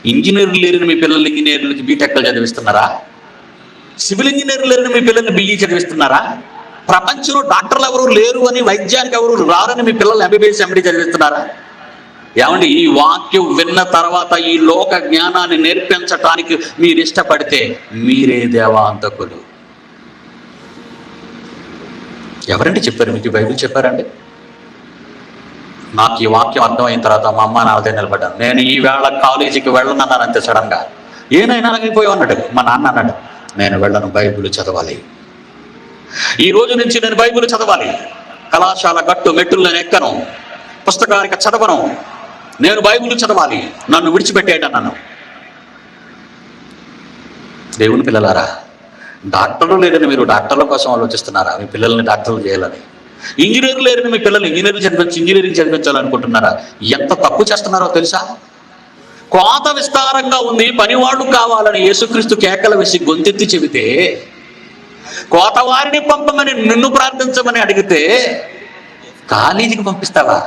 ఇంజనీర్లు లేరని మీ పిల్లలు ఇంజనీర్లకి బీటెక్లు చదివిస్తున్నారా? సివిల్ ఇంజనీర్లు లేరని మీ పిల్లల్ని బిఈ చదివిస్తున్నారా? ప్రపంచంలో డాక్టర్లు ఎవరు లేరు అని, వైద్యానికి ఎవరు రారని మీ పిల్లలు ఎంబీబీఎస్ ఎండి చదివిస్తున్నారా? ఏమండి, ఈ వాక్యం విన్న తర్వాత ఈ లోక జ్ఞానాన్ని నేర్పించటానికి మీరు ఇష్టపడితే మీరే దేవాంతకులు. ఎవరండి చెప్పారు మీకు? బైబిల్ చెప్పారండి? నాకు ఈ వాక్యం అర్థమైన తర్వాత మా అమ్మ నాదే నిలబడ్డాను. నేను ఈ వేళ కాలేజీకి వెళ్ళనన్నాను అంతే సడన్గా. ఏనైనా అలాగైపోయావు అన్నాడు మా నాన్న. అన్నాడు, నేను వెళ్ళను, బైబిల్ చదవాలి. ఈ రోజు నుంచి నేను బైబిల్ చదవాలి. కళాశాల గట్టు మెట్టులు నేను ఎక్కను, పుస్తకానిక చదవను, నేను బైబిల్ చదవాలి, నన్ను విడిచిపెట్టేయటన్నాను. దేవుని పిల్లలారా, డాక్టర్లు లేదని మీరు డాక్టర్ల కోసం ఆలోచిస్తున్నారా? మీ పిల్లల్ని డాక్టర్లు చేయాలని. ఇంజనీర్లు లేరని మీ పిల్లల్ని ఇంజనీరింగ్ చదివించాలనుకుంటున్నారా? ఎంత తప్పు చేస్తున్నారో తెలుసా? కోత విస్తారంగా ఉంది, పనివాళ్ళు కావాలని యేసుక్రీస్తు కేకలు వేసి గొంతెత్తి చెబితే, కోతవారిని పంపమని నిన్ను ప్రార్థించమని అడిగితే కాలేజీకి పంపిస్తావా?